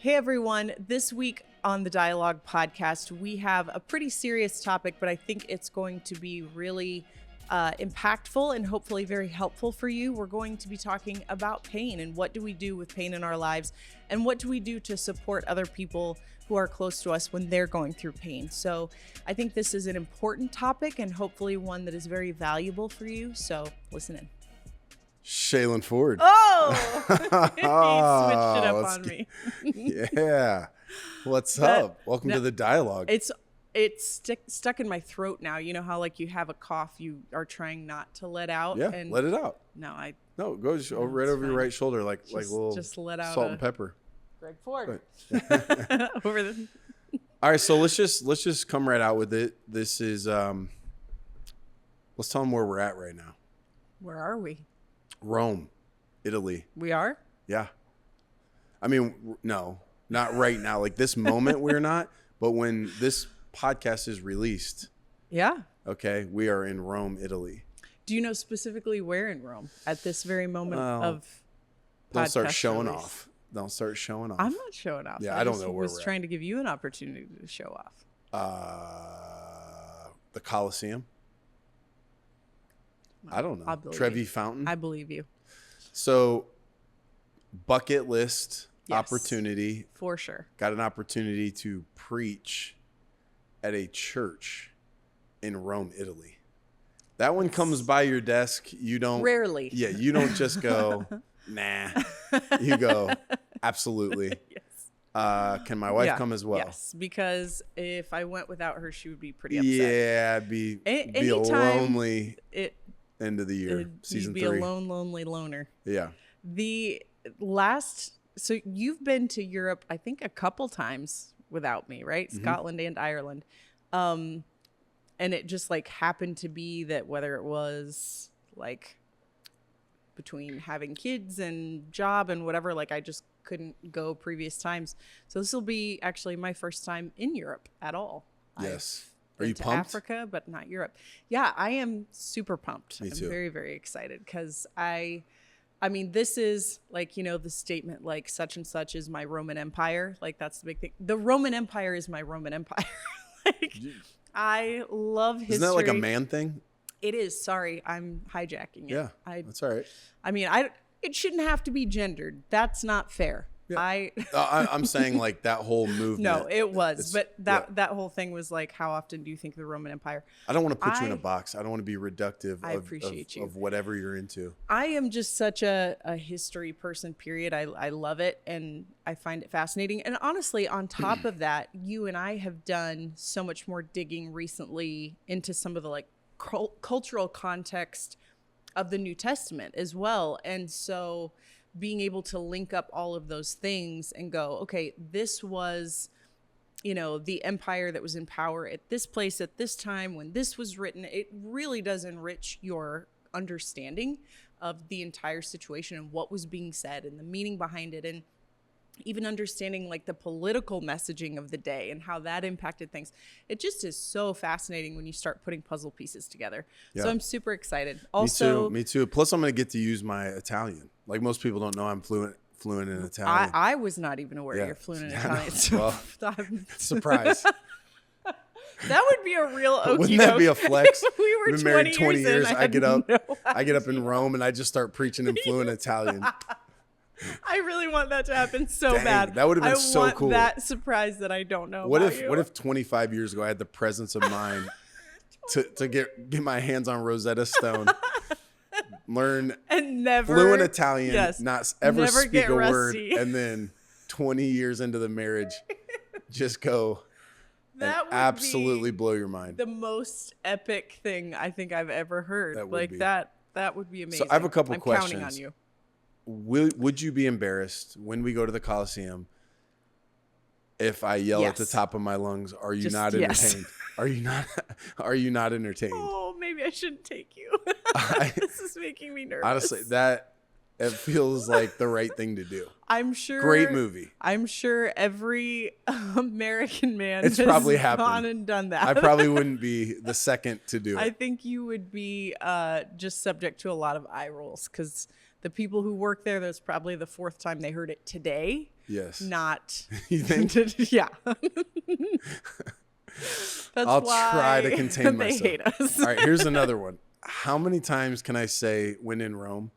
Hey everyone, this week on the Dialogue podcast, we have a pretty serious topic, but I think it's going to be really impactful and hopefully very helpful for you. We're going to be talking about pain and what do we do with pain in our lives and what do we do to support other people who are close to us when they're going through pain. So I think this is an important topic and hopefully one that is very valuable for you. So listen in. Shaylyn Ford. Oh, he switched it up on me. Yeah. What's up? Welcome to the Dialogue. It's stuck in my throat now. You know how like you have a cough you are trying not to let out? Yeah, and let it out. No, Go just right over your right shoulder, like little just let out salt and pepper. Greg Ford. Over the. All right, so let's just come right out with it. This is let's tell them where we're at right now. Where are we? Rome, Italy. We are? Yeah. I mean, no, not right now. Like this moment, we're not. But when this podcast is released, yeah. Okay, we are in Rome, Italy. Do you know specifically where in Rome at this very moment of podcast Don't start showing release? off. Don't start showing off. I'm not showing off. Yeah, I don't know where we're at. Trying to give you an opportunity to show off. The Coliseum. I don't know. Trevi Fountain. I believe you. So, bucket list opportunity. For sure. Got an opportunity to preach at a church in Rome, Italy. That one comes by your desk. You don't. Rarely. Yeah, you don't just go, nah. You go, absolutely. Yes. Can my wife come as well? Yes, because if I went without her, she would be pretty upset. Yeah, be a lonely end of the year, season 3. You'd be a lonely loner. Yeah. So you've been to Europe, I think, a couple times without me, right? Mm-hmm. Scotland and Ireland. And it just like happened to be that whether it was like between having kids and job and whatever, like I just couldn't go previous times. So this will be actually my first time in Europe at all. Yes. Are you pumped? Africa, but not Europe. Yeah, I am super pumped. Me too. I'm very, very excited because I mean, this is like, you know, the statement like such and such is my Roman Empire. Like that's the big thing. The Roman Empire is my Roman Empire. Like I love history. Isn't that like a man thing? It is. Sorry, I'm hijacking it. Yeah, that's all right. I mean, it shouldn't have to be gendered. That's not fair. Yeah. I'm saying like that whole movement. No, it was. But that whole thing was like, how often do you think the Roman Empire? I don't want to put you in a box. I don't want to be reductive of whatever you're into. I am just such a history person, period. I love it and I find it fascinating. And honestly, on top of that, you and I have done so much more digging recently into some of the like cultural context of the New Testament as well. And so being able to link up all of those things and go, okay, this was, you know, the empire that was in power at this place at this time when this was written. It really does enrich your understanding of the entire situation and what was being said and the meaning behind it, and even understanding like the political messaging of the day and how that impacted things. It just is so fascinating when you start putting puzzle pieces together. Yeah. So I'm super excited. Also, Me too. Plus I'm going to get to use my Italian. Like most people don't know I'm fluent in Italian. I was not even aware you're fluent in Italian. So well, surprise. That would be a real okie Wouldn't that be a flex? We were been married 20 years. I get up in Rome and I just start preaching in fluent Italian. I really want that to happen so bad. That would have been so cool. That surprise that I don't know. What if 25 years ago I had the presence of mind to get my hands on Rosetta Stone, learn and never fluent Italian, not ever speak a word, rusty. and then 20 years into the marriage, just go that and absolutely blow your mind. The most epic thing I think I've ever heard. That would be amazing. So I have a couple questions. I'm counting on you. Would you be embarrassed when we go to the Coliseum if I yell at the top of my lungs, "Are you not entertained?" Yes. Are you not entertained? Oh, maybe I shouldn't take you. This is making me nervous. Honestly, it feels like the right thing to do. I'm sure. Great movie. I'm sure every American man has probably gone and done that. I probably wouldn't be the second to do it. I think you would be just subject to a lot of eye rolls because the people who work there, that's probably the 4th time they heard it today. Yes. not. You think? Yeah. That's I'll why try to contain they myself. hate us. All right, here's another one. How many times can I say when in Rome?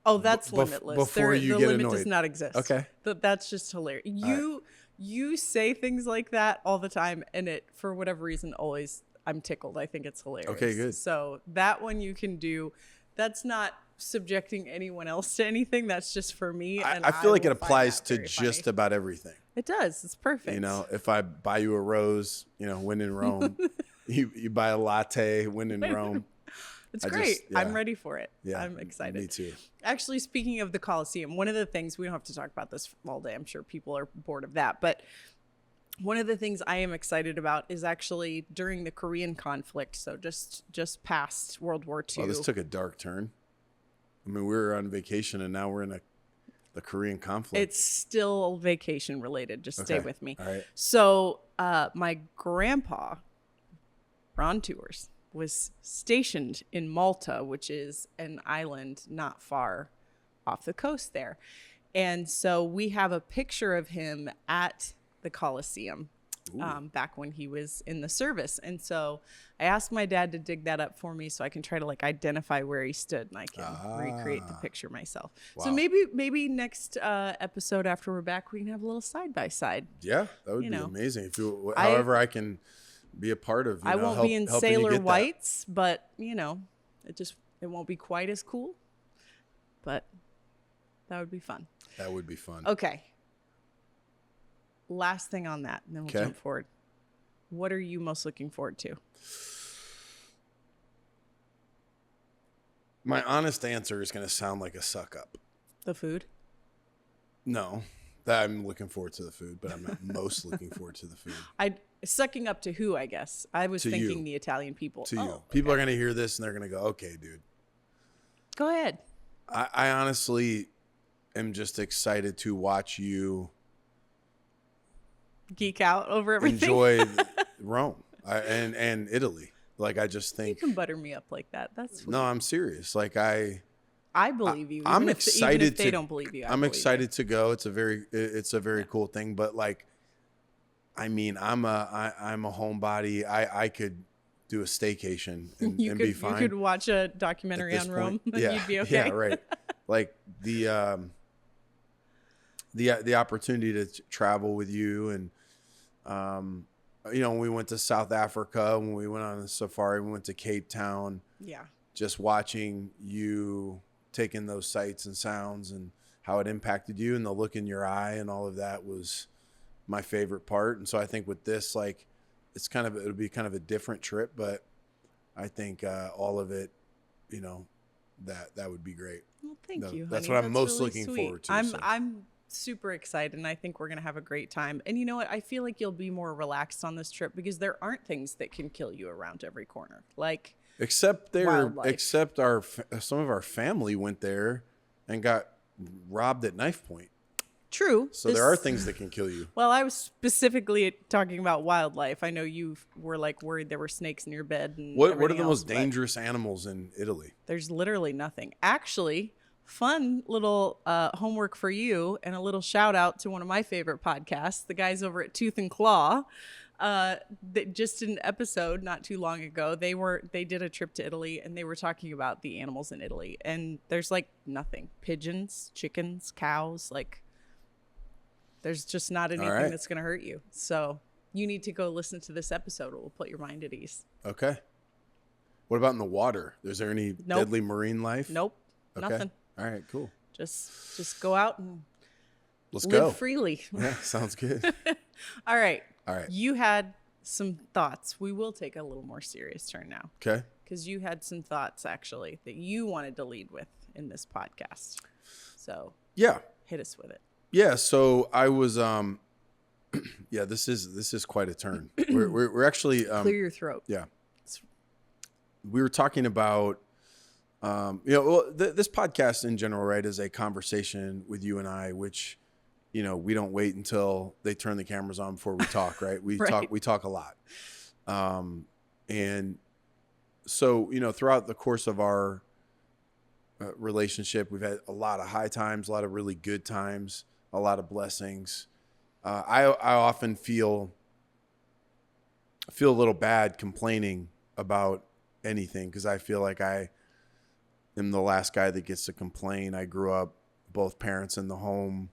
Oh, that's limitless. Before you the get limit annoyed. does not exist. Okay. That's just hilarious. You say things like that all the time, and it, for whatever reason, always I'm tickled. I think it's hilarious. Okay, good. So that one you can do. That's not subjecting anyone else to anything. That's just for me. And I feel like it will find applies that to very just funny. about everything. It does. It's perfect. You know, if I buy you a rose, you know, when in Rome, you buy a latte, when in Rome. It's great. yeah. I'm ready for it. Yeah, I'm excited. Me too. Actually, speaking of the Coliseum, one of the things, we don't have to talk about this all day. I'm sure people are bored of that. But one of the things I am excited about is actually during the Korean conflict. So just past World War II. Oh, this took a dark turn. I mean, we were on vacation and now we're in the Korean conflict. It's still vacation related. Just stay with me. All right. So my grandpa, Ron Tours, was stationed in Malta, which is an island not far off the coast there. And so we have a picture of him at the Coliseum back when he was in the service. And so I asked my dad to dig that up for me so I can try to like identify where he stood and I can recreate the picture myself. Wow. So maybe next episode after we're back, we can have a little side by side. Yeah, that would be amazing. If you, however, I can be a part of. I won't be in sailor whites, but you know, it won't be quite as cool. But that would be fun. That would be fun. Okay. Last thing on that, and then we'll jump forward. What are you most looking forward to? My honest answer is going to sound like a suck up. The food? No, that I'm looking forward to the food, but I'm not most looking forward to the food. Sucking up to who, I guess. I was thinking you. the Italian people. To you. People are going to hear this and they're going to go, okay, dude. Go ahead. I honestly am just excited to watch you geek out over everything. Enjoy Rome and Italy. Like, I just think you can butter me up like that. That's sweet. No, I'm serious. Like I believe you. I'm excited even if they don't believe you. I'm excited to go. It's a very cool thing. But like, I mean, I'm a homebody. I could do a staycation and be fine. You could watch a documentary on Rome. Yeah, you'd be okay. Yeah, right. Like the opportunity to travel with you and you know, when we went to South Africa, when we went on a safari, we went to Cape Town. Yeah. Just watching you taking those sights and sounds and how it impacted you and the look in your eye and all of that was my favorite part. And so I think with this, like, it'll be kind of a different trip, but I think all of it, you know, that would be great. Well, thank you, honey. That's what I'm most really looking sweet. forward to. I'm super excited, and I think we're going to have a great time. And you know what? I feel like you'll be more relaxed on this trip because there aren't things that can kill you around every corner. Like, except wildlife. Some of our family went there and got robbed at knife point. True. So there are things that can kill you. Well, I was specifically talking about wildlife. I know you were like worried there were snakes in your bed. And what are the else, most dangerous animals in Italy? There's literally nothing. Actually, fun little homework for you and a little shout out to one of my favorite podcasts, the guys over at Tooth and Claw. That just an episode not too long ago, they did a trip to Italy and they were talking about the animals in Italy, and there's like nothing. Pigeons, chickens, cows, like there's just not anything that's going to hurt you. So you need to go listen to this episode. It will put your mind at ease. Okay. What about in the water? Is there any deadly marine life? Nope. Okay. Nothing. All right, cool. Just go out and Let's live go. freely. Yeah, sounds good. All right. All right. You had some thoughts. We will take a little more serious turn now. Okay. Because you had some thoughts actually that you wanted to lead with in this podcast. So yeah, hit us with it. Yeah. So I was yeah, this is quite a turn. We're actually clear your throat. Yeah. We were talking about you know, this podcast in general, right, is a conversation with you and I, which, you know, we don't wait until they turn the cameras on before we talk, right? We talk a lot. And so, you know, throughout the course of our relationship, we've had a lot of high times, a lot of really good times, a lot of blessings. I often feel a little bad complaining about anything because I feel like I am the last guy that gets to complain. I grew up, both parents in the home,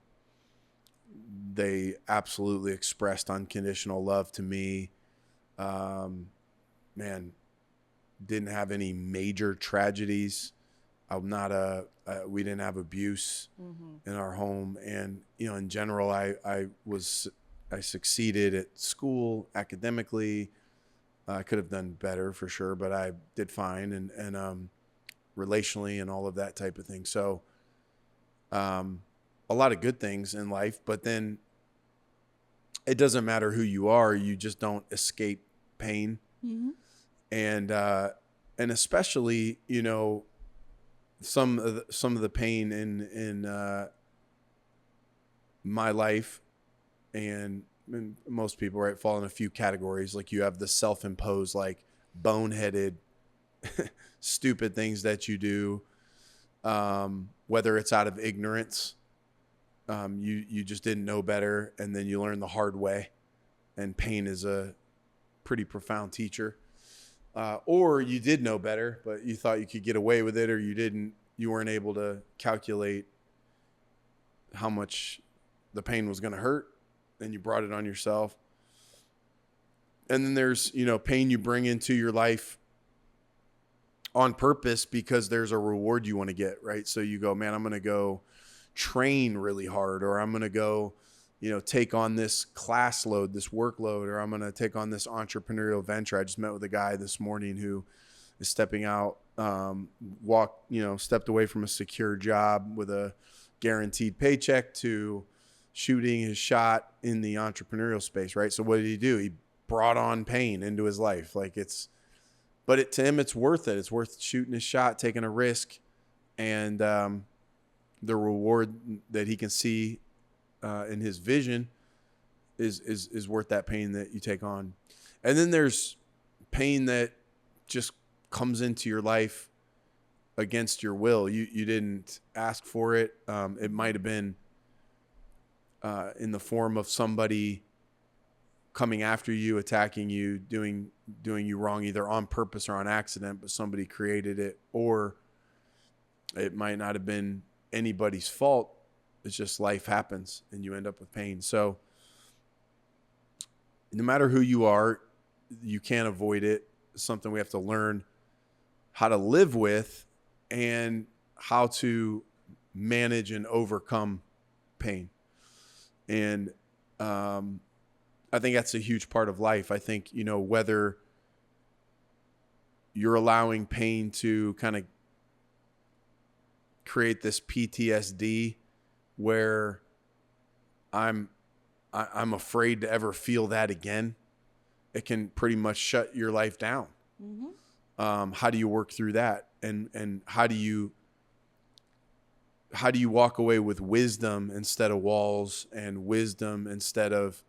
they absolutely expressed unconditional love to me. Man, didn't have any major tragedies. I'm not we didn't have abuse in our home. And, in general, I succeeded at school academically. I could have done better for sure, but I did fine and relationally and all of that type of thing. So, a lot of good things in life, but then it doesn't matter who you are. You just don't escape pain. And especially, some of the pain in my life and most people, right, fall in a few categories. Like you have the self-imposed, like boneheaded, stupid things that you do, whether it's out of ignorance, you just didn't know better, and then you learn the hard way, and pain is a pretty profound teacher. Or you did know better, but you thought you could get away with it, or you weren't able to calculate how much the pain was going to hurt, and you brought it on yourself. And then there's, pain you bring into your life on purpose because there's a reward you want to get, right? So you go, man, I'm going to go train really hard, or I'm going to go, take on this class load, this workload, or I'm going to take on this entrepreneurial venture. I just met with a guy this morning who is stepping out, stepped away from a secure job with a guaranteed paycheck to shooting his shot in the entrepreneurial space, right? So what did he do? He brought on pain into his life. But to him, it's worth it. It's worth shooting his shot, taking a risk, and the reward that he can see in his vision is worth that pain that you take on. And then there's pain that just comes into your life against your will. You didn't ask for it. It might have been in the form of somebody coming after you, attacking you, doing you wrong, either on purpose or on accident, but somebody created it. Or it might not have been anybody's fault. It's just life happens and you end up with pain. So no matter who you are, you can't avoid it. It's something we have to learn how to live with and how to manage and overcome pain. And I think that's a huge part of life. I think, whether you're allowing pain to kind of create this PTSD where I'm afraid to ever feel that again, it can pretty much shut your life down. How do you work through that? And how do you walk away with wisdom instead of walls, and wisdom instead of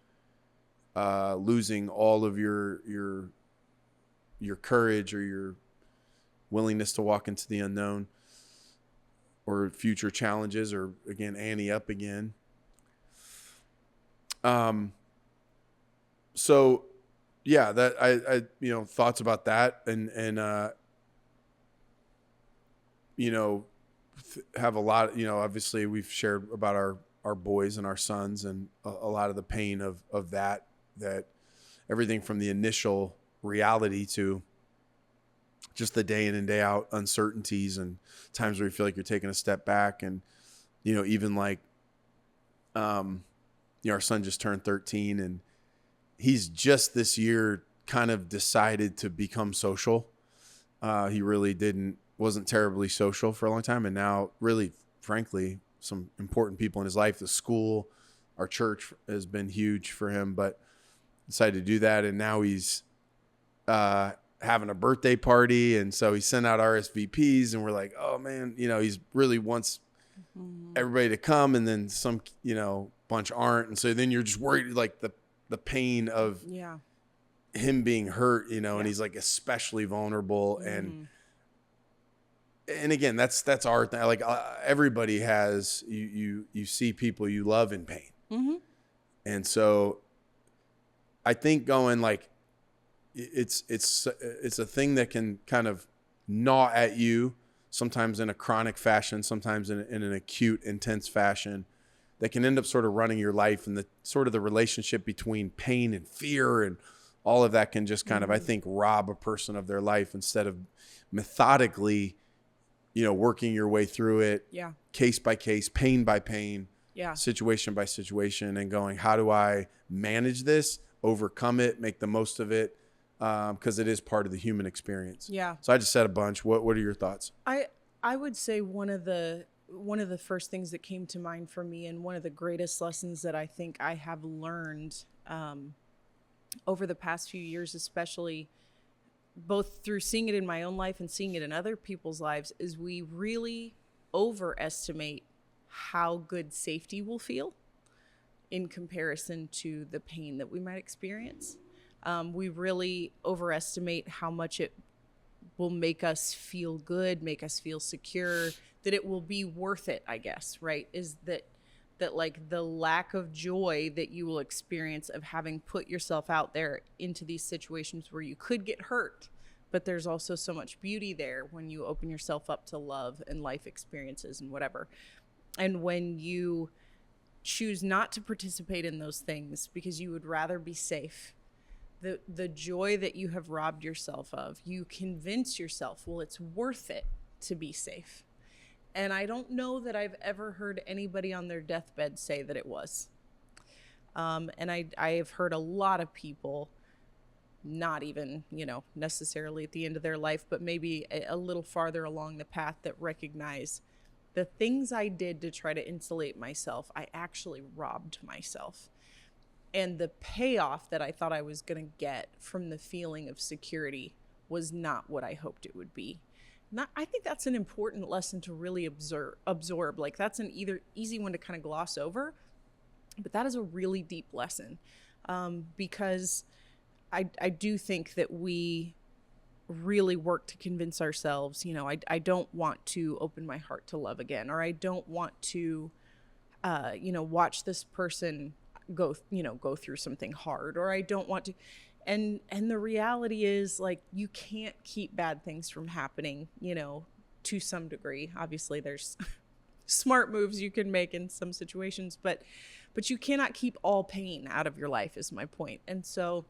losing all of your courage or your willingness to walk into the unknown or future challenges, or again, ante up again. So yeah, that I thoughts about that and have a lot, obviously we've shared about our boys and our sons and a lot of the pain of that everything from the initial reality to just the day in and day out uncertainties and times where you feel like you're taking a step back. And, even like, our son just turned 13 and he's just this year kind of decided to become social. He really wasn't terribly social for a long time. And now really, frankly, some important people in his life, the school, our church has been huge for him, but decided to do that. And now he's, having a birthday party. And so he sent out RSVPs and we're like, oh man, he's really wants everybody to come. And then some, bunch aren't. And so then you're just worried, like the pain of him being hurt, and he's like especially vulnerable. And and again, that's our thing. Like everybody has, you see people you love in pain. Mm-hmm. And so I think going like, it's a thing that can kind of gnaw at you, sometimes in a chronic fashion, sometimes in an acute, intense fashion, that can end up sort of running your life, and the sort of the relationship between pain and fear and all of that can just kind of, I think, rob a person of their life instead of methodically, working your way through it, case by case, pain by pain, situation by situation, and going, how do I manage this, overcome it, make the most of it? Because it is part of the human experience. Yeah. So I just said a bunch. What are your thoughts? I would say one of the first things that came to mind for me, and one of the greatest lessons that I think I have learned over the past few years, especially both through seeing it in my own life and seeing it in other people's lives, is we really overestimate how good safety will feel in comparison to the pain that we might experience. We really overestimate how much it will make us feel good, make us feel secure, that it will be worth it, I guess, right? Is that like the lack of joy that you will experience of having put yourself out there into these situations where you could get hurt, but there's also so much beauty there when you open yourself up to love and life experiences and whatever. And when you choose not to participate in those things because you would rather be safe, the joy that you have robbed yourself of, you convince yourself, well, it's worth it to be safe. And I don't know that I've ever heard anybody on their deathbed say that it was. And I have heard a lot of people, not even, necessarily at the end of their life, but maybe a little farther along the path, that recognize the things I did to try to insulate myself, I actually robbed myself. And the payoff that I thought I was going to get from the feeling of security was not what I hoped it would be. I think that's an important lesson to really absorb. Like, that's an easy one to kind of gloss over, but that is a really deep lesson, because I do think that we really work to convince ourselves, I don't want to open my heart to love again, or I don't want to, watch this person go through something hard, or I don't want to. And the reality is, like, you can't keep bad things from happening, to some degree. Obviously there's smart moves you can make in some situations, but you cannot keep all pain out of your life, is my point. And so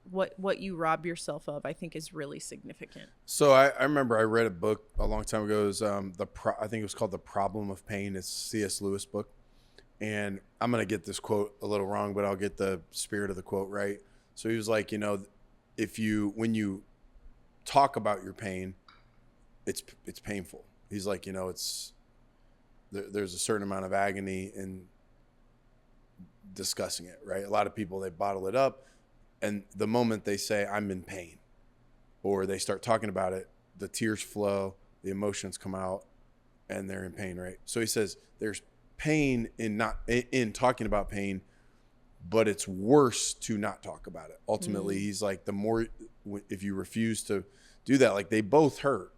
what you rob yourself of, I think, is really significant. So I remember I read a book a long time ago. It was I think it was called The Problem of Pain. It's a C.S. Lewis book. And I'm going to get this quote a little wrong, but I'll get the spirit of the quote right. So he was like, when you talk about your pain, it's painful. He's like, there's a certain amount of agony in discussing it, right? A lot of people, they bottle it up. And the moment they say, I'm in pain, or they start talking about it, the tears flow, the emotions come out, and they're in pain, right? So he says there's pain in talking about pain, but it's worse to not talk about it. Ultimately, he's like, the more, if you refuse to do that, like, they both hurt,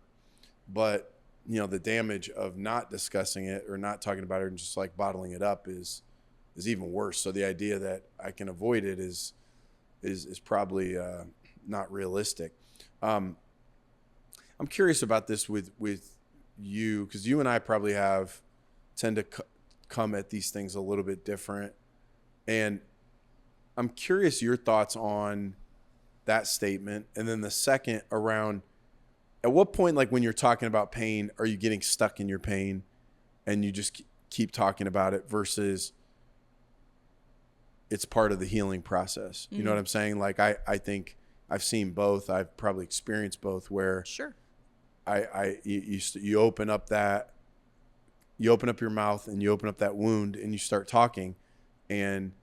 but the damage of not discussing it or not talking about it and just like bottling it up is even worse. So the idea that I can avoid it is probably not realistic. I'm curious about this with you, because you and I probably tend to come at these things a little bit different. And I'm curious your thoughts on that statement. And then the second around, at what point, like when you're talking about pain, are you getting stuck in your pain and you just keep talking about it versus it's part of the healing process? You know what I'm saying? Like, I think I've seen both. I've probably experienced both, where Sure. You open up your mouth and you open up that wound and you start talking, and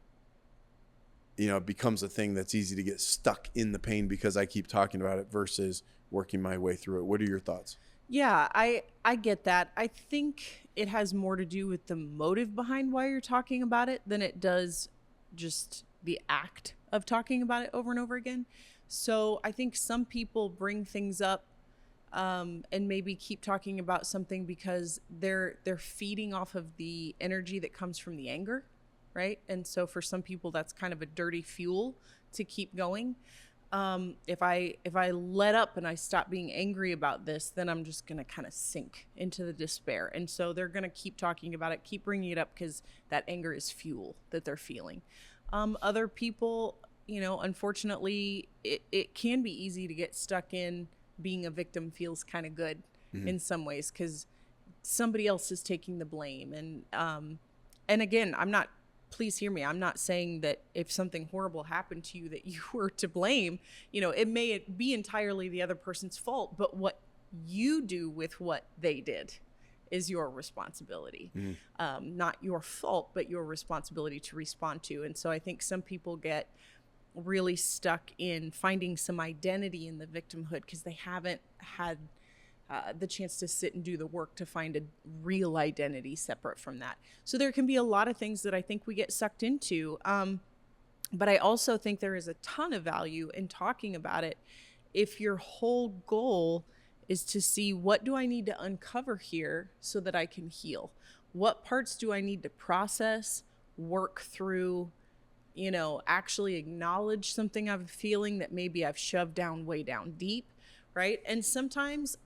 it becomes a thing that's easy to get stuck in the pain because I keep talking about it versus working my way through it. What are your thoughts? Yeah, I get that. I think it has more to do with the motive behind why you're talking about it than it does just the act of talking about it over and over again. So I think some people bring things up and maybe keep talking about something because they're feeding off of the energy that comes from the anger, right? And so for some people, that's kind of a dirty fuel to keep going. If I let up and I stop being angry about this, then I'm just going to kind of sink into the despair. And so they're going to keep talking about it, keep bringing it up because that anger is fuel that they're feeling. Other people, you know, unfortunately, it can be easy to get stuck in being a victim feels kind of good in some ways because somebody else is taking the blame. And again, please hear me. I'm not saying that if something horrible happened to you that you were to blame. You know, it may be entirely the other person's fault, but what you do with what they did is your responsibility. Not your fault, but your responsibility to respond to. And so I think some people get really stuck in finding some identity in the victimhood because they haven't had the chance to sit and do the work to find a real identity separate from that. So there can be a lot of things that I think we get sucked into. But I also think there is a ton of value in talking about it if your whole goal is to see, what do I need to uncover here so that I can heal? What parts do I need to process, work through, you know, actually acknowledge something I'm feeling that maybe I've shoved down way down deep, right? And sometimes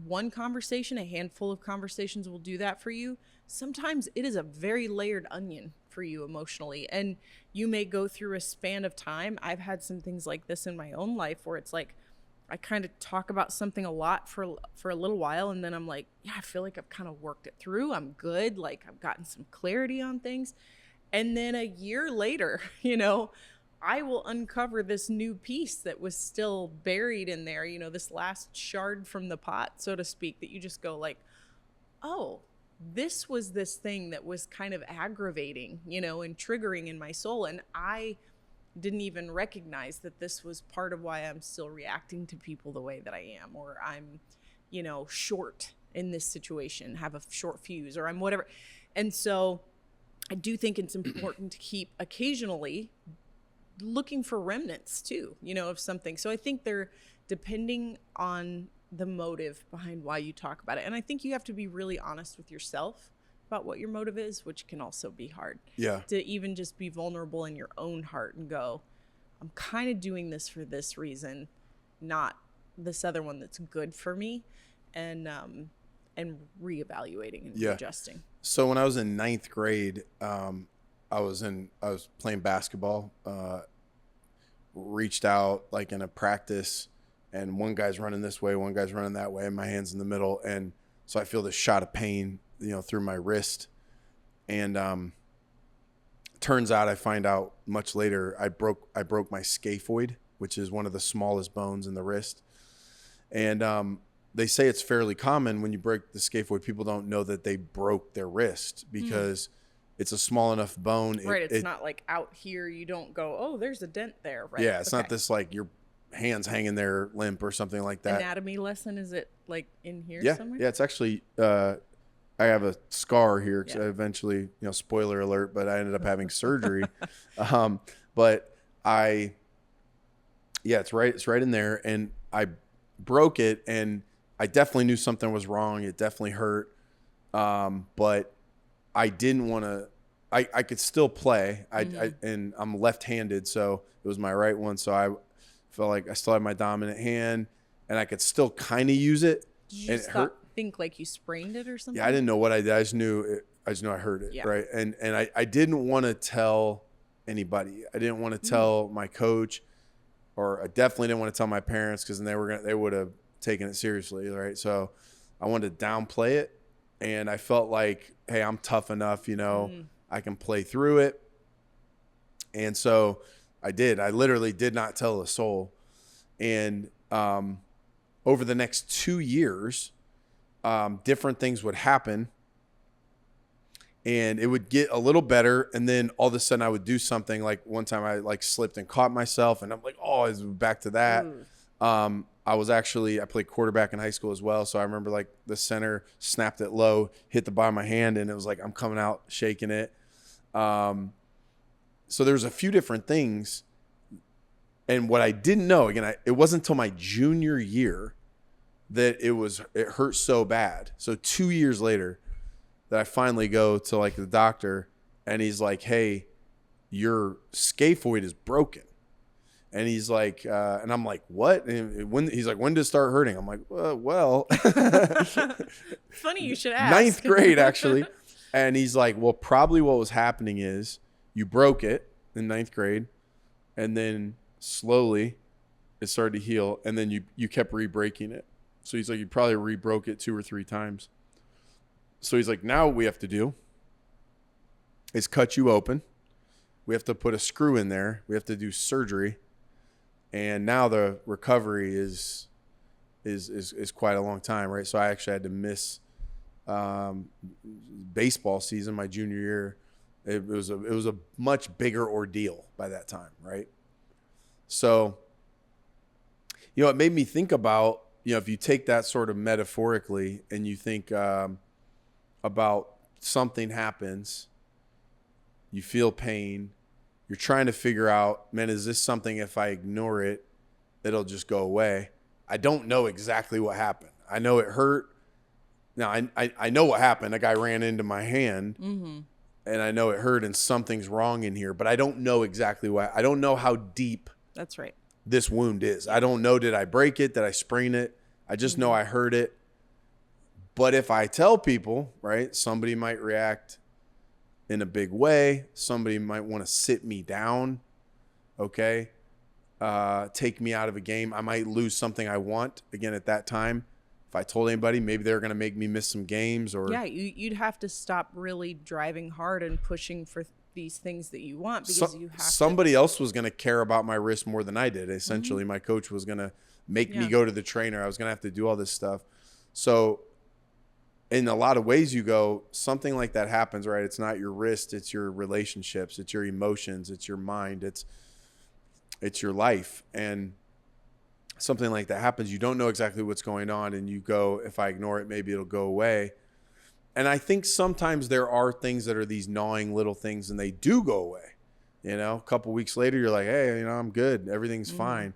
one conversation, a handful of conversations will do that for you. Sometimes it is a very layered onion for you emotionally. And you may go through a span of time. I've had some things like this in my own life where it's like, I kind of talk about something a lot for a little while. And then I'm like, yeah, I feel like I've kind of worked it through. I'm good. Like I've gotten some clarity on things. And then a year later, you know, I will uncover this new piece that was still buried in there, you know, this last shard from the pot, so to speak, that you just go like, oh, this was this thing that was kind of aggravating, you know, and triggering in my soul. And I didn't even recognize that this was part of why I'm still reacting to people the way that I am, or I'm, you know, short in this situation, have a short fuse, or I'm whatever. And so I do think it's important to keep occasionally looking for remnants too, you know, of something. So I think they're depending on the motive behind why you talk about it. And I think you have to be really honest with yourself about what your motive is, which can also be hard. Yeah. To even just be vulnerable in your own heart and go, I'm kind of doing this for this reason, not this other one that's good for me. And reevaluating and readjusting. So when I was in 9th grade, I was playing basketball, reached out like in a practice, and one guy's running this way, one guy's running that way, and my hand's in the middle. And so I feel this shot of pain, you know, through my wrist. And turns out, I find out much later, I broke my scaphoid, which is one of the smallest bones in the wrist. And they say it's fairly common when you break the scaphoid, people don't know that they broke their wrist because it's a small enough bone. Right. It's not like out here. You don't go, oh, there's a dent there. Right. Yeah. It's not this like your hands hanging there limp or something like that. Anatomy lesson. Is it like in here somewhere? Yeah. It's actually, I have a scar here because I eventually, you know, spoiler alert, but I ended up having surgery. But it's right in there, and I broke it, and I definitely knew something was wrong. It definitely hurt. But I didn't want to, I could still play. And I'm left-handed, so it was my right one. So I felt like I still had my dominant hand, and I could still kind of use it. Did you just think like you sprained it or something? Yeah, I didn't know what I did. I just knew I hurt it. Yeah. Right. And I didn't want to tell anybody. I didn't want to tell my coach, or I definitely didn't want to tell my parents, because then they would have taken it seriously. Right. So I wanted to downplay it, and I felt like, hey, I'm tough enough, you know, I can play through it. And so I did. I literally did not tell a soul. And over the next 2 years, different things would happen, and it would get a little better. And then all of a sudden I would do something, like one time I like slipped and caught myself, and I'm like, oh, I was back to that. I played quarterback in high school as well. So I remember like the center snapped it low, hit the bottom of my hand, and it was like, I'm coming out shaking it. So there's a few different things. And what I didn't know, again, it wasn't until my junior year that it hurt so bad. So 2 years later that I finally go to like the doctor, and he's like, hey, your scaphoid is broken. And he's like, and I'm like, what? And he's like, when did it start hurting? I'm like, well, funny you should ask. Ninth grade, actually. And he's like, well, probably what was happening is you broke it in ninth grade, and then slowly it started to heal, and then you kept re-breaking it. So he's like, you probably re-broke it 2 or 3 times. So he's like, now what we have to do is cut you open. We have to put a screw in there. We have to do surgery. And now the recovery is quite a long time, right? So I actually had to miss baseball season my junior year. It was a much bigger ordeal by that time, right? So, it made me think about, if you take that sort of metaphorically and you think about something happens, you feel pain, you're trying to figure out, man, is this something if I ignore it, it'll just go away? I don't know exactly what happened. I know it hurt. Now, I know what happened. A guy ran into my hand, and I know it hurt and something's wrong in here, but I don't know exactly why. I don't know how deep that's right. this wound is. I don't know, did I break it? Did I sprain it? I just know I hurt it. But if I tell people, right, somebody might react in a big way. Somebody might want to sit me down, okay? Take me out of a game. I might lose something I want, again, at that time. If I told anybody, maybe they're going to make me miss some games. Or yeah, you'd have to stop really driving hard and pushing for these things that you want, because you have somebody else was going to care about my wrist more than I did. Essentially, my coach was going to make me go to the trainer. I was going to have to do all this stuff. So in a lot of ways, you go, something like that happens, right? It's not your wrist, it's your relationships, it's your emotions, it's your mind, it's your life. And something like that happens, you don't know exactly what's going on, and you go, if I ignore it, maybe it'll go away. And I think sometimes there are things that are these gnawing little things, and they do go away. A couple weeks later, you're like, hey, I'm good, everything's fine.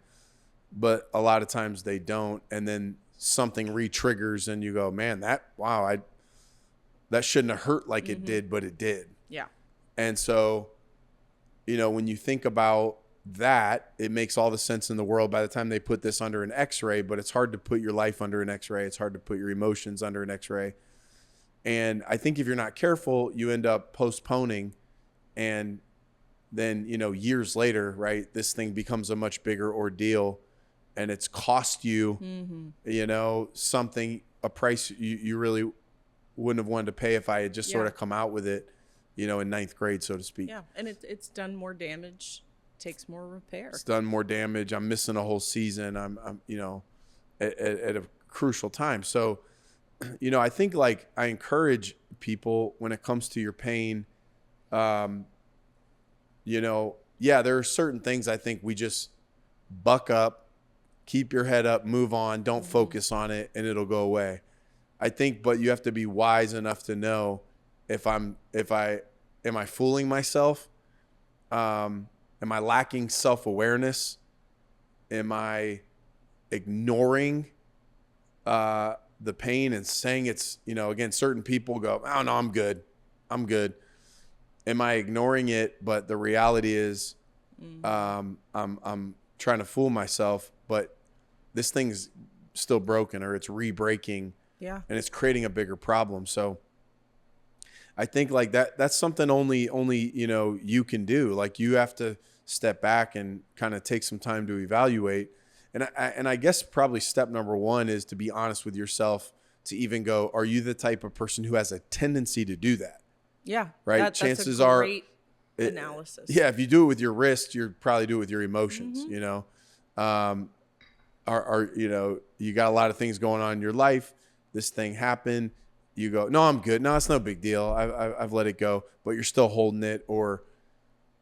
But a lot of times they don't, and then something re-triggers, and you go, man, that shouldn't have hurt like it did, but it did. Yeah. And so, when you think about that, it makes all the sense in the world by the time they put this under an x-ray, but it's hard to put your life under an x-ray. It's hard to put your emotions under an x-ray. And I think if you're not careful, you end up postponing, and then, years later, right, this thing becomes a much bigger ordeal. And it's cost you, something, a price you really wouldn't have wanted to pay if I had just sort of come out with it, in ninth grade, so to speak. Yeah, and it's done more damage, takes more repair. It's done more damage. I'm missing a whole season. I'm at a crucial time. So, I think like I encourage people when it comes to your pain, there are certain things I think we just buck up, keep your head up, move on, don't focus on it, and it'll go away. I think, but you have to be wise enough to know am I fooling myself? Am I lacking self-awareness? Am I ignoring the pain and saying it's, again, certain people go, oh no, I'm good. Am I ignoring it? But the reality is, I'm trying to fool myself, but this thing's still broken, or it's re-breaking, and it's creating a bigger problem. So I think like that's something only you can do. Like, you have to step back and kind of take some time to evaluate. And I guess probably step number one is to be honest with yourself, to even go, are you the type of person who has a tendency to do that? Yeah. Right. Chances are, analysis. Yeah. If you do it with your wrist, you probably do it with your emotions, you got a lot of things going on in your life. This thing happened. You go, no, I'm good. No, it's no big deal. I've let it go, but you're still holding it, or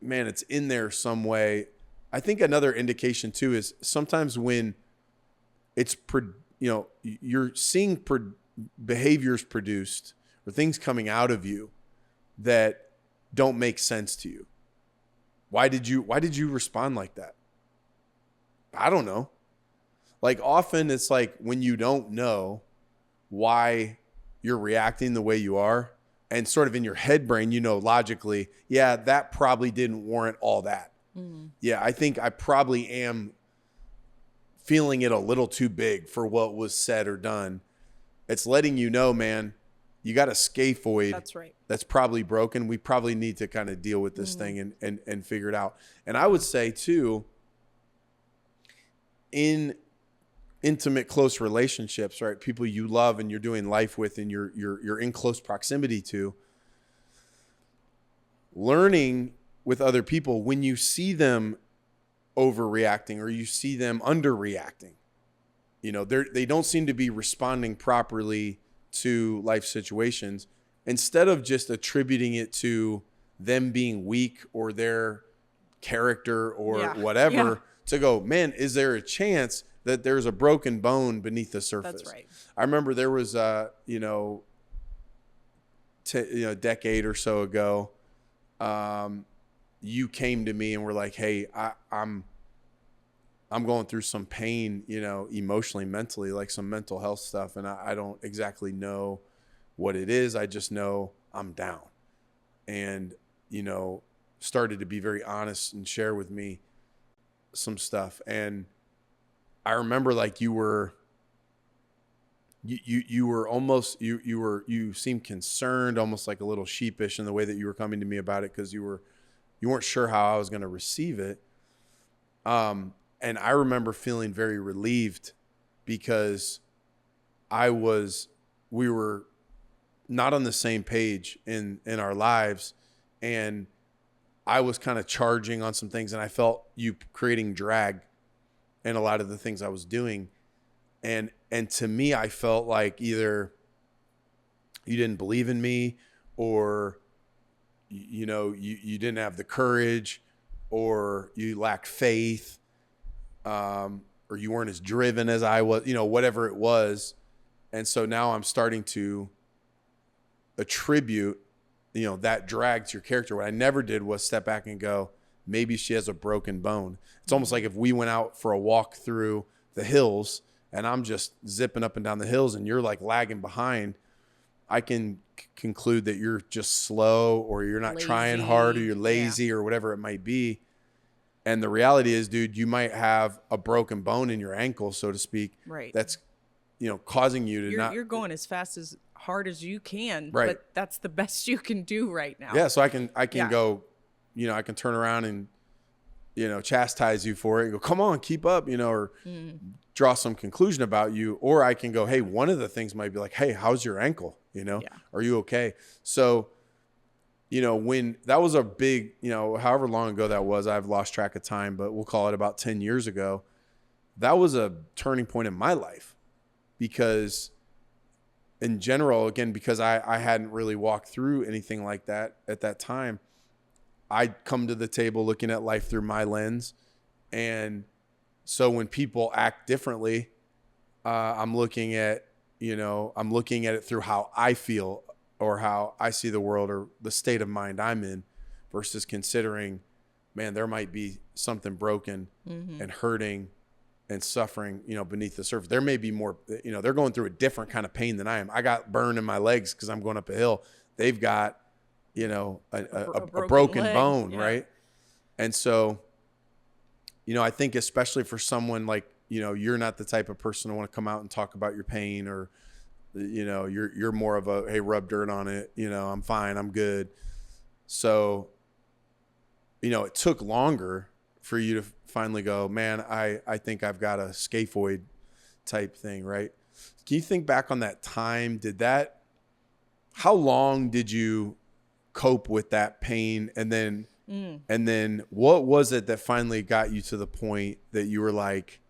man, it's in there some way. I think another indication too is sometimes when it's, you're seeing behaviors produced or things coming out of you that don't make sense to you. Why did you respond like that? I don't know. Like often it's like when you don't know why you're reacting the way you are, and sort of in your head brain, you know, logically, yeah, that probably didn't warrant all that. Yeah, I think I probably am feeling it a little too big for what was said or done. It's letting you know, man, you got a scaphoid. That's right. That's probably broken. We probably need to kind of deal with this thing and figure it out. And I would say too, in intimate, close relationships, right? People you love and you're doing life with and you're in close proximity to, learning with other people when you see them overreacting or you see them underreacting, you know, they don't seem to be responding properly to life situations. Instead of just attributing it to them being weak or their character or whatever, to go, man, is there a chance that there's a broken bone beneath the surface? That's right. I remember there was a decade or so ago, you came to me and were like, hey, I'm going through some pain, you know, emotionally, mentally, like some mental health stuff. And I don't exactly know what it is. I just know I'm down. And, you know, started to be very honest and share with me some stuff. And I remember like you seemed concerned, almost like a little sheepish in the way that you were coming to me about it, because you weren't sure how I was going to receive it. And I remember feeling very relieved because we were not on the same page in our lives. And I was kind of charging on some things, and I felt you creating drag in a lot of the things I was doing. And to me, I felt like either you didn't believe in me, or, you know, you didn't have the courage, or you lacked faith, or you weren't as driven as I was, you know, whatever it was. And so now I'm starting to attribute, you know, that drag to your character. What I never did was step back and go, maybe she has a broken bone. It's almost like if we went out for a walk through the hills and I'm just zipping up and down the hills and you're like lagging behind, I can conclude that you're just slow, or you're not trying hard, or you're lazy, or whatever it might be. And the reality is, dude, you might have a broken bone in your ankle, so to speak. Right. That's, you know, causing you to You're going as fast as hard as you can, right. But that's the best you can do right now. Yeah. So I can go, you know, I can turn around and, you know, chastise you for it and go, come on, keep up, you know, or draw some conclusion about you. Or I can go, hey, one of the things might be like, hey, how's your ankle? You know, are you okay? So, you know, when that was a big, you know, however long ago that was, I've lost track of time, but we'll call it about 10 years ago. That was a turning point in my life, because in general, again, because I hadn't really walked through anything like that at that time, I'd come to the table looking at life through my lens. And so when people act differently, I'm looking at it through how I feel, or how I see the world, or the state of mind I'm in, versus considering, man, there might be something broken and hurting and suffering, you know, beneath the surface. There may be more, you know, they're going through a different kind of pain than I am. I got burned in my legs because I'm going up a hill. They've got, you know, a broken bone, right? And so, you know, I think especially for someone like, you know, you're not the type of person to want to come out and talk about your pain, or, you know, you're more of a, hey, rub dirt on it, you know, I'm fine, I'm good. So, you know, it took longer for you to finally go, man, I think I've got a scaphoid type thing, right? Can you think back on that time? How long did you cope with that pain? And then what was it that finally got you to the point that you were like,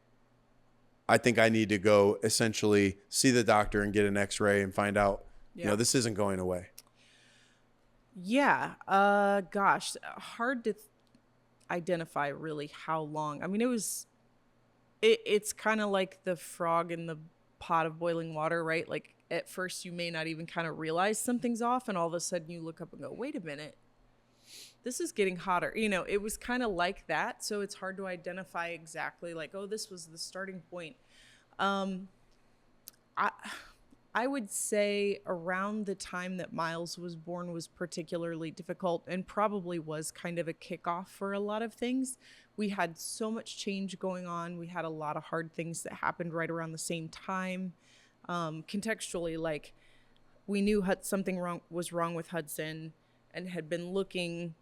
I think I need to go essentially see the doctor and get an x-ray and find out, you know, this isn't going away? Yeah. Gosh, hard to identify really how long. I mean, it's kind of like the frog in the pot of boiling water, right? Like at first you may not even kind of realize something's off, and all of a sudden you look up and go, wait a minute, this is getting hotter. You know, it was kind of like that. So it's hard to identify exactly like, oh, this was the starting point. I I would say around the time that Miles was born was particularly difficult and probably was kind of a kickoff for a lot of things. We had so much change going on. We had a lot of hard things that happened right around the same time. Contextually, like we knew something was wrong with Hudson and had been looking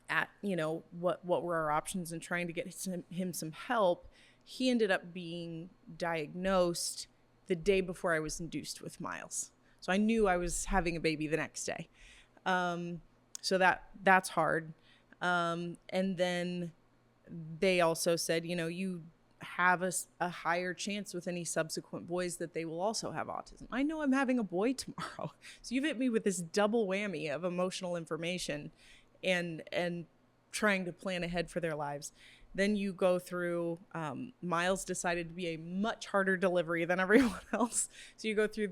at, what were our options and trying to get him some help. He ended up being diagnosed the day before I was induced with Miles. So I knew I was having a baby the next day. So that's hard. And then they also said, you have a higher chance with any subsequent boys that they will also have autism. I know I'm having a boy tomorrow. So you've hit me with this double whammy of emotional information and trying to plan ahead for their lives. Then you go through, Miles decided to be a much harder delivery than everyone else. So you go through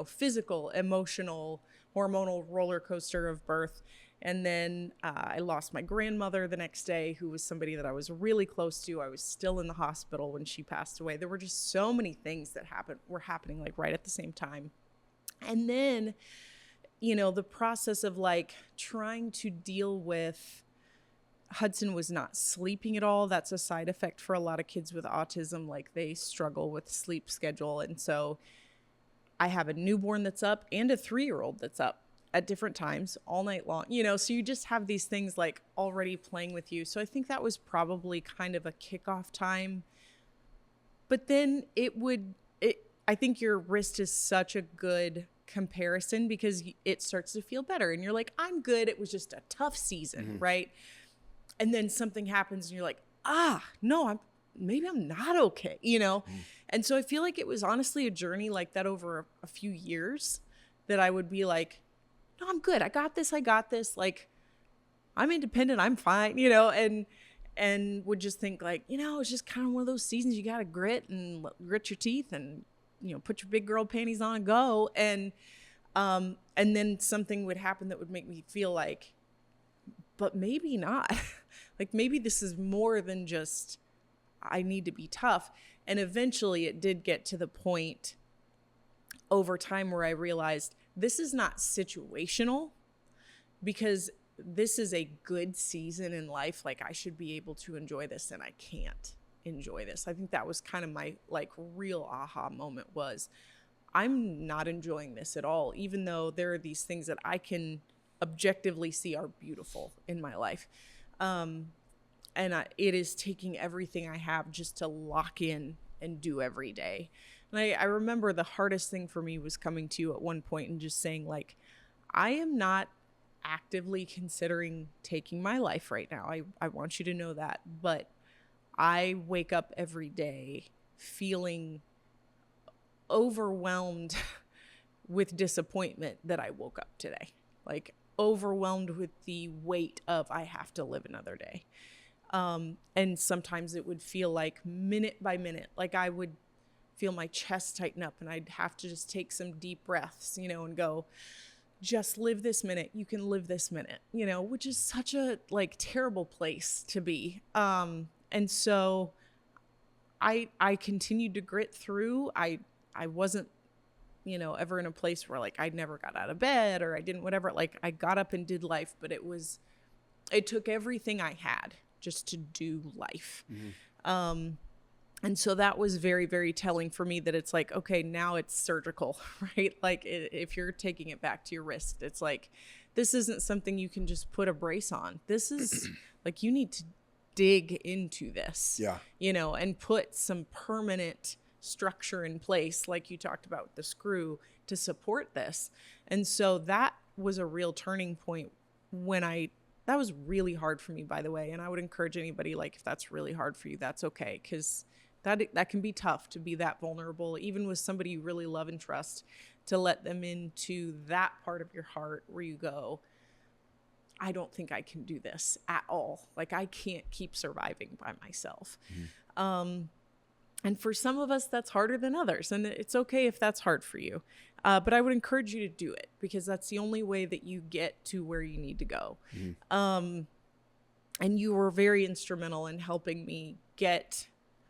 physical, emotional, hormonal roller coaster of birth. And then I lost my grandmother the next day, who was somebody that I was really close to. I was still in the hospital when she passed away. There were just so many things that were happening like right at the same time. And then, the process of like trying to deal with Hudson was not sleeping at all. That's a side effect for a lot of kids with autism. Like they struggle with sleep schedule. And so I have a newborn that's up and a 3-year-old that's up at different times all night long, so you just have these things like already playing with you. So I think that was probably kind of a kickoff time. But then I think your wrist is such a good comparison because it starts to feel better and you're like, I'm good. It was just a tough season, right? And then something happens and you're like, no, maybe I'm not okay, And so I feel like it was honestly a journey like that over a few years that I would be like, no, I'm good. I got this. Like, I'm independent. I'm fine, and would just think like, it's just kind of one of those seasons you got to grit your teeth and, put your big girl panties on and go. And then something would happen that would make me feel like, but maybe not. Like maybe this is more than just I need to be tough. And eventually it did get to the point over time where I realized this is not situational because this is a good season in life. Like I should be able to enjoy this and I can't enjoy this. I think that was kind of my like real aha moment was I'm not enjoying this at all, even though there are these things that I can objectively see are beautiful in my life. It is taking everything I have just to lock in and do every day. And I remember the hardest thing for me was coming to you at one point and just saying like, I am not actively considering taking my life right now. I want you to know that. But I wake up every day feeling overwhelmed with disappointment that I woke up today. Like overwhelmed with the weight of I have to live another day. And sometimes it would feel like minute by minute, like I would feel my chest tighten up and I'd have to just take some deep breaths, and go, just live this minute. You can live this minute, which is such a like terrible place to be. And so I continued to grit through. I wasn't, ever in a place where like I never got out of bed or I didn't, whatever. Like I got up and did life, but it took everything I had just to do life. And so that was very, very telling for me that it's like, okay, now it's surgical, right? Like if you're taking it back to your wrist, it's like, this isn't something you can just put a brace on. This is like, you need to dig into this, and put some permanent structure in place. Like you talked about with the screw to support this. And so that was a real turning point that was really hard for me, by the way. And I would encourage anybody, like, if that's really hard for you, that's okay. 'Cause that can be tough to be that vulnerable, even with somebody you really love and trust, to let them into that part of your heart where you go, I don't think I can do this at all. Like I can't keep surviving by myself. And for some of us, that's harder than others. And it's okay if that's hard for you. But I would encourage you to do it because that's the only way that you get to where you need to go. And you were very instrumental in helping me get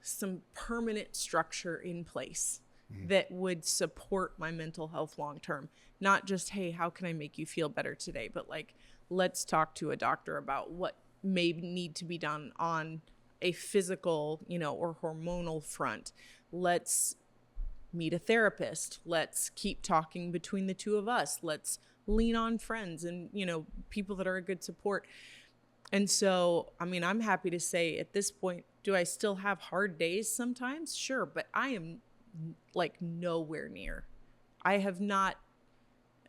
some permanent structure in place that would support my mental health long term. Not just, hey, how can I make you feel better today? But like, let's talk to a doctor about what may need to be done on a physical, or hormonal front. Let's meet a therapist. Let's keep talking between the two of us. Let's lean on friends and, people that are a good support. And so, I mean, I'm happy to say at this point, do I still have hard days sometimes? Sure. But I am like nowhere near. I have not,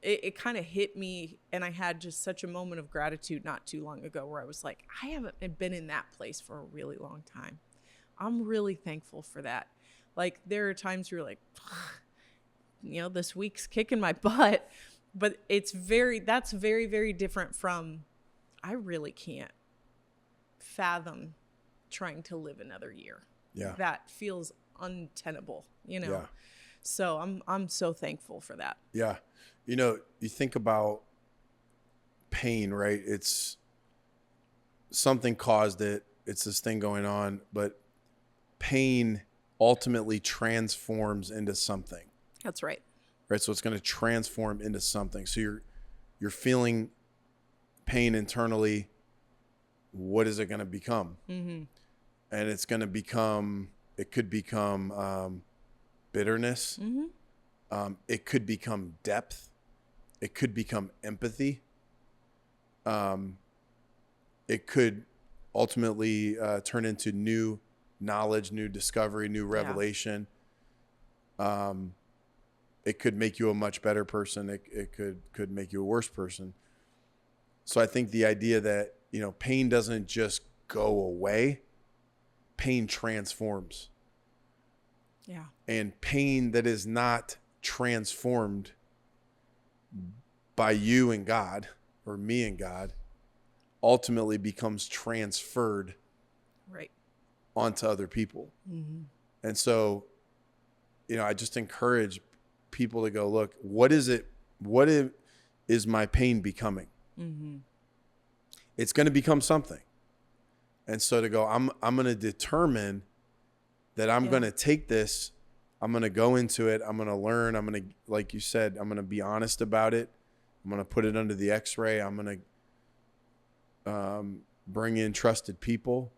it kind of hit me, and I had just such a moment of gratitude not too long ago where I was like, I haven't been in that place for a really long time. I'm really thankful for that. Like, there are times where you're like, this week's kicking my butt, but that's very, very different from, I really can't fathom trying to live another year. Yeah. That feels untenable, Yeah. So I'm so thankful for that. Yeah. You think about pain, right? It's something caused it. It's this thing going on, but pain ultimately transforms into something. That's right. Right. So it's going to transform into something. So you're feeling pain internally. What is it going to become? Mm-hmm. And it's going to it could become bitterness. Mm-hmm. It could become depth. It could become empathy. It could ultimately turn into new knowledge, new discovery, new revelation. Yeah. It could make you a much better person. It could make you a worse person. So I think the idea that, pain doesn't just go away, pain transforms. Yeah. And pain that is not transformed by you and God or me and God ultimately becomes transferred right onto other people. Mm-hmm. And so, I just encourage people to go, look, what is my pain becoming? Mm-hmm. It's going to become something. And so to go, I'm going to determine that I'm going to take this, I'm going to go into it, I'm going to learn, I'm going to, like you said, I'm going to be honest about it. I'm going to put it under the x-ray. I'm going to bring in trusted people.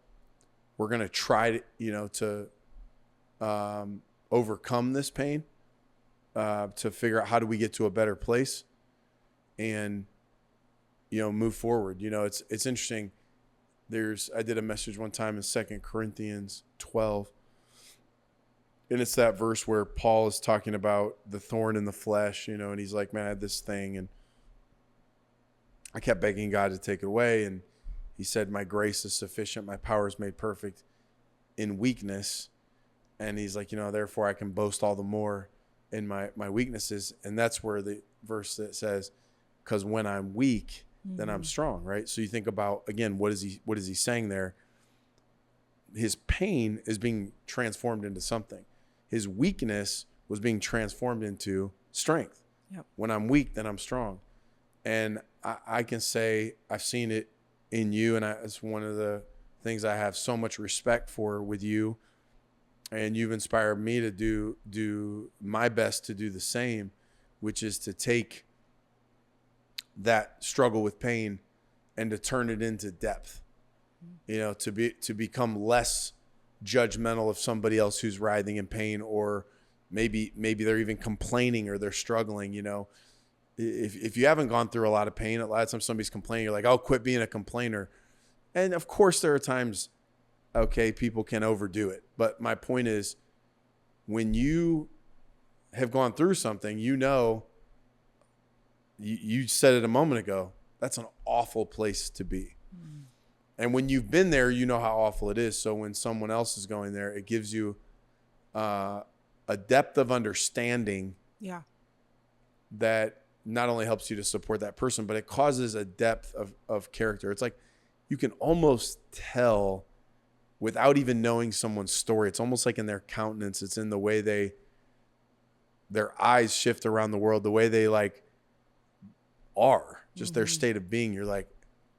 We're going to try to overcome this pain, to figure out how do we get to a better place and, move forward. It's interesting. I did a message one time in 2 Corinthians 12. And it's that verse where Paul is talking about the thorn in the flesh, and he's like, man, I had this thing and I kept begging God to take it away. And he said, my grace is sufficient. My power is made perfect in weakness. And he's like, therefore I can boast all the more in my weaknesses. And that's where the verse that says, because when I'm weak, then I'm strong, right? So you think about, again, what is he saying there? His pain is being transformed into something. His weakness was being transformed into strength. Yep. When I'm weak, then I'm strong. And I can say I've seen it in you, and it's one of the things I have so much respect for with you. And you've inspired me to do my best to do the same, which is to take that struggle with pain and to turn it into depth. To become less judgmental of somebody else who's writhing in pain, or maybe they're even complaining or they're struggling. If you haven't gone through a lot of pain, a lot of times somebody's complaining, you're like, oh, quit being a complainer. And of course there are times, okay, people can overdo it. But my point is, when you have gone through something, you said it a moment ago, that's an awful place to be. Mm. And when you've been there, you know how awful it is. So when someone else is going there, it gives you a depth of understanding that not only helps you to support that person, but it causes a depth of character. It's like you can almost tell without even knowing someone's story. It's almost like in their countenance. It's in the way their eyes shift around the world, the way they are, just their state of being. You're like,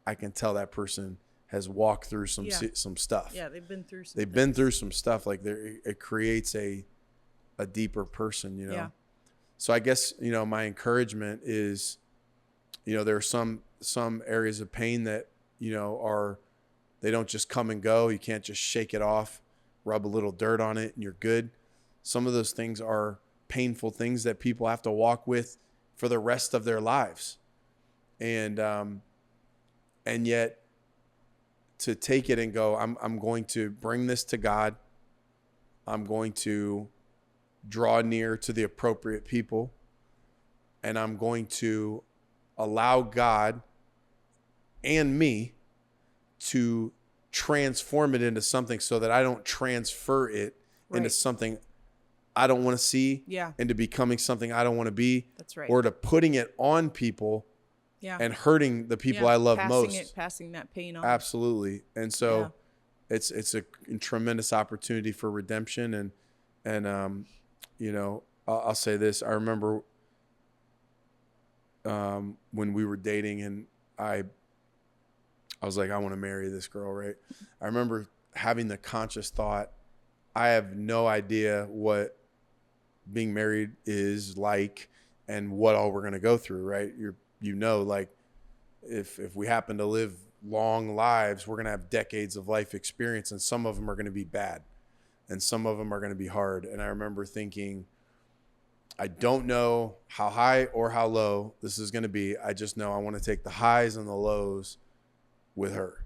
I can tell that person has walked through some Yeah. some stuff. Yeah, they've been through some They've things. been through some stuff. Like it creates a deeper person, you know? Yeah. So I guess, you know, my encouragement is, you know, there are some areas of pain that, you know, they don't just come and go. You can't just shake it off, rub a little dirt on it and you're good. Some of those things are painful things that people have to walk with for the rest of their lives. And yet to take it and go, I'm going to bring this to God. I'm going to draw near to the appropriate people, and I'm going to allow God and me to transform it into something so that I don't transfer it into something I don't want to see, into becoming something I don't want to be. That's right. Or to putting it on people and hurting the people I love most. Passing that pain on. Absolutely. And so it's a tremendous opportunity for redemption. And you know, I'll say this. I remember when we were dating and I was like, I want to marry this girl, right? I remember having the conscious thought, I have no idea what being married is like and what all we're going to go through, right? You know, like if we happen to live long lives, we're going to have decades of life experience, and some of them are going to be bad and some of them are going to be hard. And I remember thinking, I don't know how high or how low this is going to be. I just know I want to take the highs and the lows with her.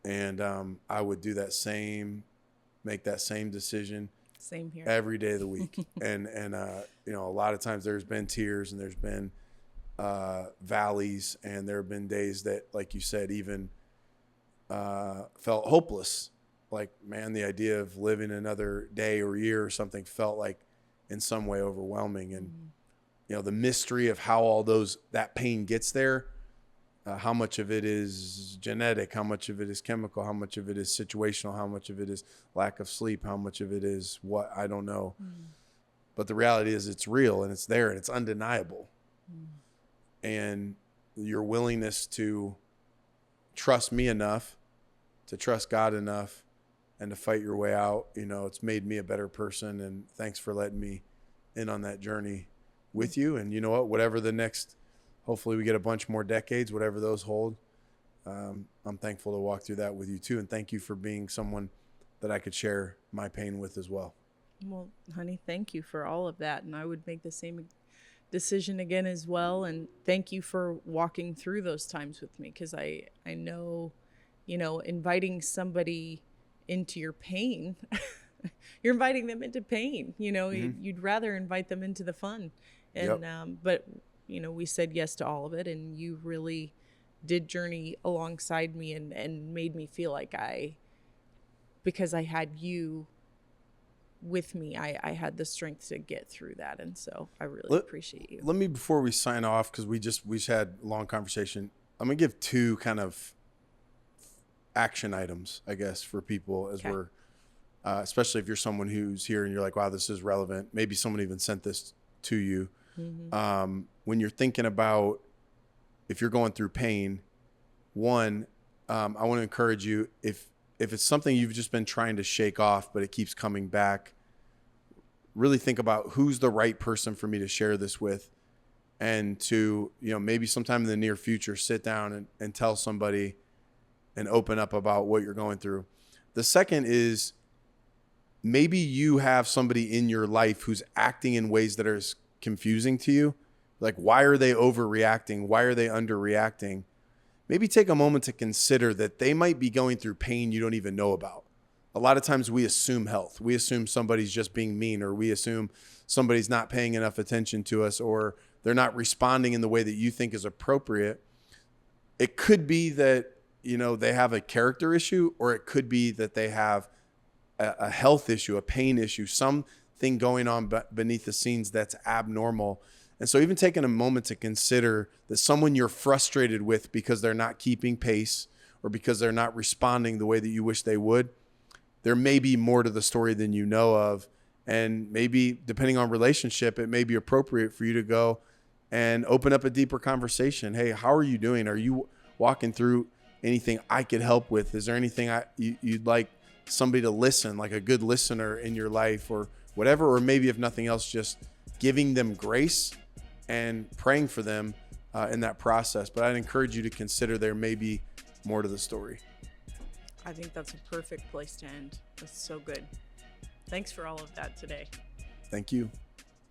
And I would do make that same decision. Same here. Every day of the week. and you know, a lot of times there's been tears and there's been valleys, and there have been days that, like you said, even felt hopeless. Like, man, the idea of living another day or year or something felt like in some way overwhelming. And, you know, the mystery of how all that pain gets there, how much of it is genetic, how much of it is chemical, how much of it is situational, how much of it is lack of sleep, how much of it is what, I don't know. But the reality is it's real and it's there and it's undeniable. And your willingness to trust me enough, to trust God enough, and to fight your way out, you know, it's made me a better person. And thanks for letting me in on that journey with you. And you know what, whatever the next, hopefully we get a bunch more decades, whatever those hold. I'm thankful to walk through that with you too. And thank you for being someone that I could share my pain with as well. Well, honey, thank you for all of that. And I would make the same decision again as well. And thank you for walking through those times with me. Cause I know, you know, inviting somebody into your pain, you're inviting them into pain, you know, you'd rather invite them into the fun. And, but you know, we said yes to all of it, and you really did journey alongside me and made me feel like because I had you with me, I had the strength to get through that. And so I really appreciate you. Let me, before we sign off, because we just had a long conversation, I'm going to give two kind of action items, I guess, for people as we're, especially if you're someone who's here and you're like, wow, this is relevant. Maybe someone even sent this to you. When you're thinking about if you're going through pain, one, I want to encourage you, if it's something you've just been trying to shake off, but it keeps coming back, really think about who's the right person for me to share this with, and to, you know, maybe sometime in the near future, sit down and tell somebody and open up about what you're going through. The second is maybe you have somebody in your life who's acting in ways that are confusing to you. Like, why are they overreacting? Why are they underreacting? Maybe take a moment to consider that they might be going through pain you don't even know about. A lot of times we assume health. We assume somebody's just being mean, or we assume somebody's not paying enough attention to us, or they're not responding in the way that you think is appropriate. It could be that, you know, they have a character issue, or it could be that they have a health issue, a pain issue, something going on beneath the scenes that's abnormal. And so even taking a moment to consider that someone you're frustrated with because they're not keeping pace, or because they're not responding the way that you wish they would, there may be more to the story than you know of. And maybe, depending on relationship, it may be appropriate for you to go and open up a deeper conversation. Hey, how are you doing? Are you walking through anything I could help with? Is there anything you'd like somebody to listen, like a good listener in your life or whatever? Or maybe if nothing else, just giving them grace and praying for them in that process. But I'd encourage you to consider there may be more to the story. I think that's a perfect place to end. That's so good. Thanks for all of that today. Thank you.